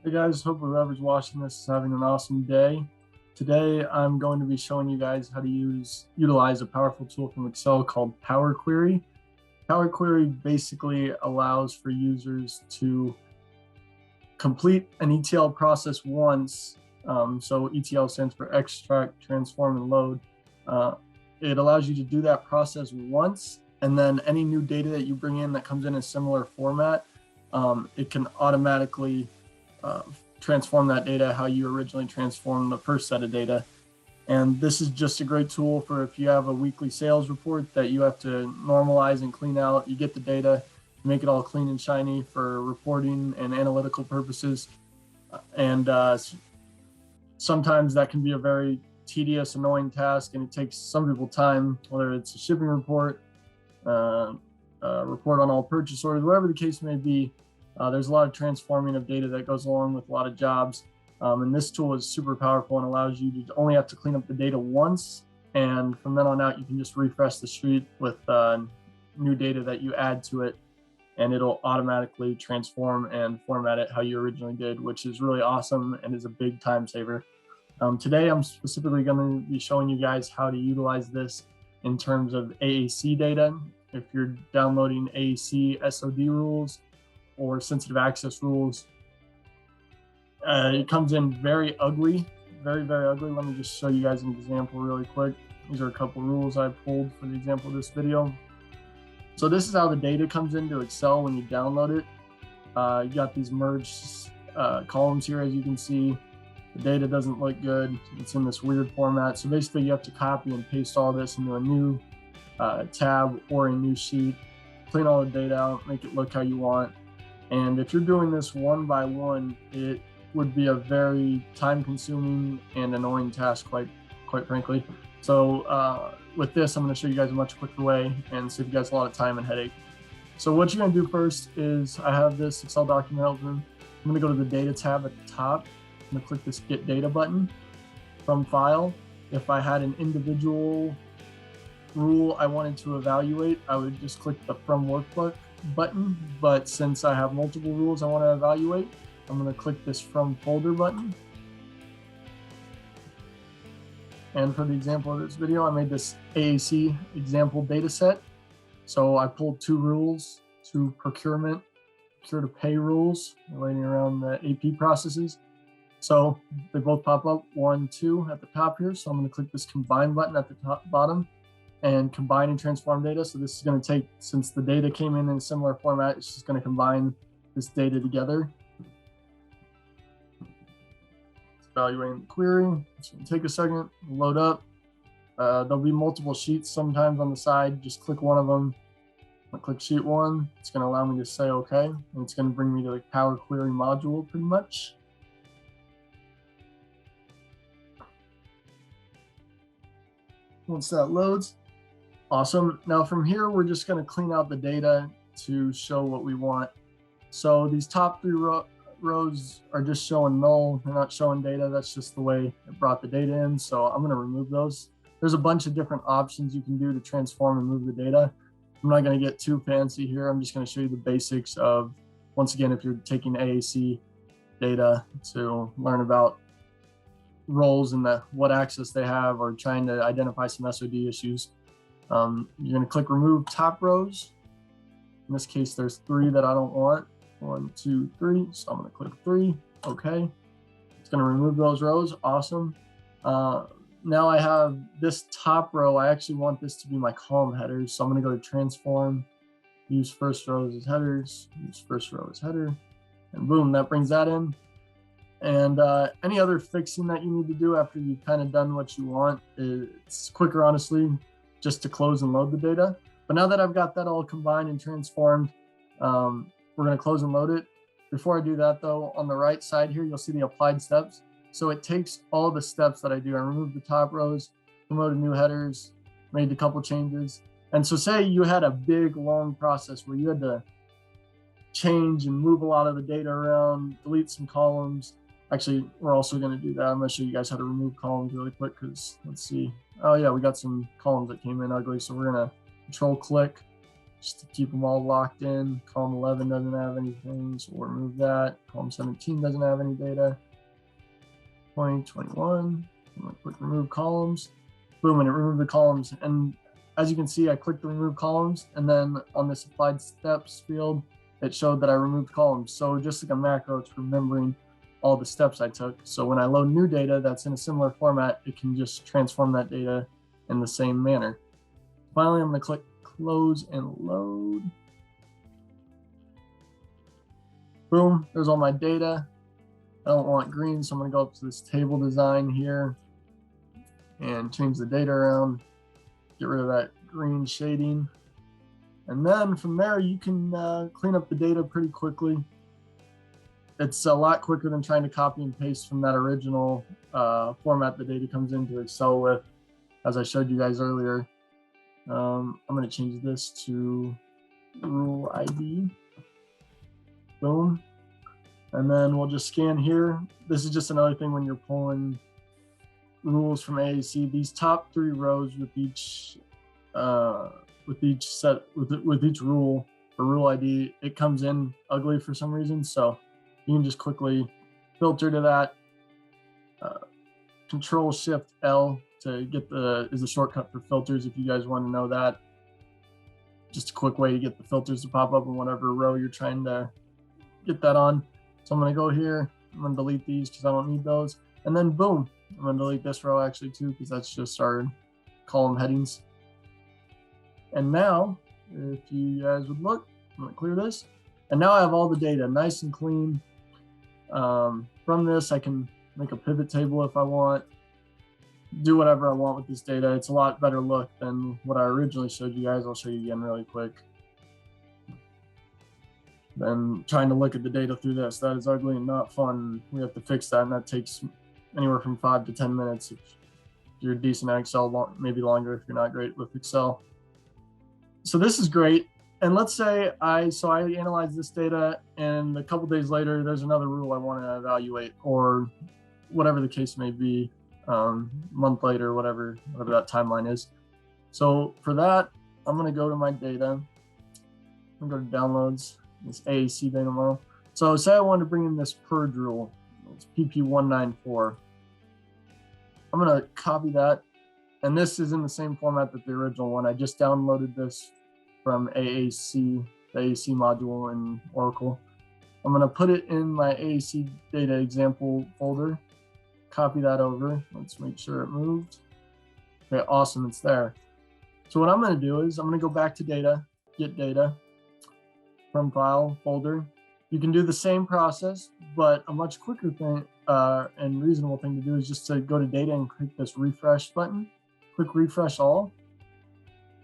Hey guys, hope whoever's watching this is having an awesome day. Today I'm going to be showing you guys how to utilize a powerful tool from Excel called PowerQuery. PowerQuery basically allows for users to complete an ETL process once. So ETL stands for extract, transform, and load. It allows you to do that process once, and then any new data that you bring in that comes in a similar format, it can automatically transform that data how you originally transformed the first set of data. And this is just a great tool for if you have a weekly sales report that you have to normalize and clean out. You get the data, make it all clean and shiny for reporting and analytical purposes. And sometimes that can be a very tedious, annoying task, and it takes some people time, whether it's a shipping report, report on all purchase orders, whatever the case may be. There's a lot of transforming of data that goes along with a lot of jobs. And this tool is super powerful and allows you to only have to clean up the data once. And from then on out, you can just refresh the street with new data that you add to it, and it'll automatically transform and format it how you originally did, which is really awesome and is a big time saver. Today, I'm specifically going to be showing you guys how to utilize this in terms of AAC data. If you're downloading AAC SOD rules or sensitive access rules, it comes in very ugly, very ugly. Let me just show you guys an example really quick. These are a couple rules I pulled for the example of this video. So this is how the data comes into Excel when you download it. You got these merged columns here, as you can see. The data doesn't look good. It's in this weird format. So basically you have to copy and paste all this into a new tab or a new sheet, clean all the data out, make it look how you want. And if you're doing this one by one, it would be a very time-consuming and annoying task, quite frankly. So with this, I'm going to show you guys a much quicker way and save you guys a lot of time and headache. So what you're going to do first is, I have this Excel document open. I'm going to go to the Data tab at the top. I'm going to click this Get Data button from File. If I had an individual rule I wanted to evaluate, I would just click the From Workbook button. But since I have multiple rules I want to evaluate, I'm going to click this From Folder button. And for the example of this video, I made this AAC example data set. So I pulled two rules, two procure to pay rules relating around the AP processes. So they both pop up, 1, 2 at the top here. So I'm going to click this Combine button at the bottom and combine and transform data. So this is going to take, since the data came in a similar format, it's just going to combine this data together. It's evaluating the query. It's going to take a second, load up. There'll be multiple sheets sometimes on the side. Just click one of them. I'll click sheet 1. It's going to allow me to say OK, and it's going to bring me to the PowerQuery module pretty much. Once that loads, awesome. Now from here, we're just going to clean out the data to show what we want. So these top 3 rows are just showing null. They're not showing data. That's just the way it brought the data in. So I'm going to remove those. There's a bunch of different options you can do to transform and move the data. I'm not going to get too fancy here. I'm just going to show you the basics of, once again, if you're taking AAC data to learn about roles and what access they have, or trying to identify some SOD issues. You're going to click Remove Top Rows. In this case, there's 3 that I don't want. 1, 2, 3. So I'm going to click 3. OK. It's going to remove those rows. Awesome. Now I have this top row. I actually want this to be my column headers. So I'm going to go to Transform, use first rows as headers, use first row as header, and boom, that brings that in. And any other fixing that you need to do after you've kind of done what you want, it's quicker, honestly, just to close and load the data. But now that I've got that all combined and transformed, we're going to close and load it. Before I do that, though, on the right side here, you'll see the applied steps. So it takes all the steps that I do. I removed the top rows, promoted new headers, made a couple changes. And so say you had a big, long process where you had to change and move a lot of the data around, delete some columns. Actually, we're also going to do that. I'm going to show you guys how to remove columns really quick, because let's see. Oh yeah, we got some columns that came in ugly. So we're going to Control click, just to keep them all locked in. Column 11 doesn't have anything, so we'll remove that. Column 17 doesn't have any data. 2021, I'm gonna click remove columns. Boom, and it removed the columns. And as you can see, I clicked the remove columns, and then on this applied steps field, it showed that I removed columns. So just like a macro, it's remembering all the steps I took. So when I load new data that's in a similar format, it can just transform that data in the same manner. Finally, I'm gonna click close and load. Boom, there's all my data. I don't want green, so I'm gonna go up to this table design here and change the data around, get rid of that green shading. And then from there, you can clean up the data pretty quickly. It's a lot quicker than trying to copy and paste from that original format the data comes into Excel with, as I showed you guys earlier. I'm going to change this to rule ID. Boom. And then we'll just scan here. This is just another thing when you're pulling rules from AAC. These top 3 rows with each rule or rule ID, it comes in ugly for some reason. So you can just quickly filter to that. Control Shift L to get is the shortcut for filters if you guys want to know that. Just a quick way to get the filters to pop up in whatever row you're trying to get that on. So I'm going to go here. I'm going to delete these because I don't need those. And then boom, I'm going to delete this row actually too, because that's just our column headings. And now, if you guys would look, I'm going to clear this. And now I have all the data nice and clean. From this, I can make a pivot table if I want, do whatever I want with this data. It's a lot better look than what I originally showed you guys. I'll show you again really quick. Then trying to look at the data through this, that is ugly and not fun. We have to fix that, and that takes anywhere from 5 to 10 minutes if you're decent at Excel, maybe longer if you're not great with Excel. So this is great. And let's say I analyze this data, and a couple days later, there's another rule I want to evaluate, or whatever the case may be, month later, whatever that timeline is. So for that, I'm going to go to my data. I'm going to go to downloads, this AAC data model. So say I want to bring in this purge rule. It's PP194. I'm going to copy that. And this is in the same format that the original one. I just downloaded this from AAC, the AAC module in Oracle. I'm going to put it in my AAC data example folder, copy that over. Let's make sure it moved. Okay, awesome, it's there. So what I'm going to do is I'm going to go back to data, get data from file folder. You can do the same process, but a much quicker thing and reasonable thing to do is just to go to data and click this refresh button, click refresh all.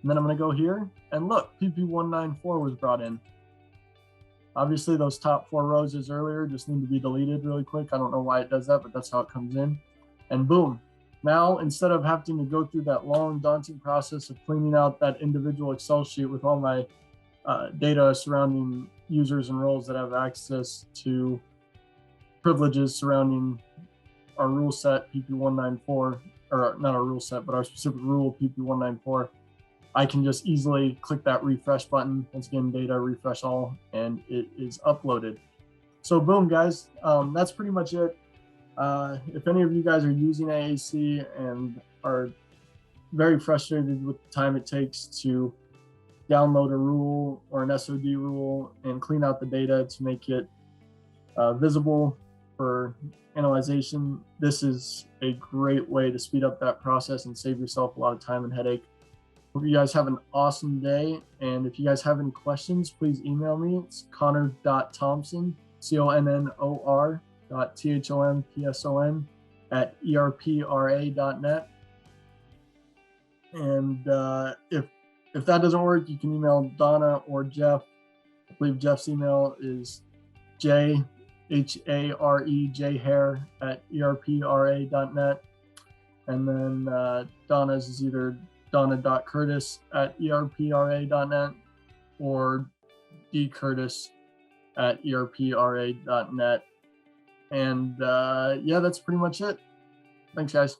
And then I'm going to go here and look, PP194 was brought in. Obviously, those top 4 rows as earlier just need to be deleted really quick. I don't know why it does that, but that's how it comes in. And boom. Now, instead of having to go through that long, daunting process of cleaning out that individual Excel sheet with all my data surrounding users and roles that have access to privileges surrounding our rule set, PP194, or not our rule set, but our specific rule, PP194, I can just easily click that refresh button. Once again, data, refresh all, and it is uploaded. So boom, guys, that's pretty much it. If any of you guys are using AAC and are very frustrated with the time it takes to download a rule or an SOD rule and clean out the data to make it visible for analyzation, this is a great way to speed up that process and save yourself a lot of time and headache. Hope you guys have an awesome day. And if you guys have any questions, please email me. It's connor.thompson, connor.thompson @erpra.net. And if that doesn't work, you can email Donna or Jeff. I believe Jeff's email is jharej@erpra.net. And then Donna's is either donna.curtis@erpra.net or dcurtis@erpra.net. And yeah, that's pretty much it. Thanks, guys.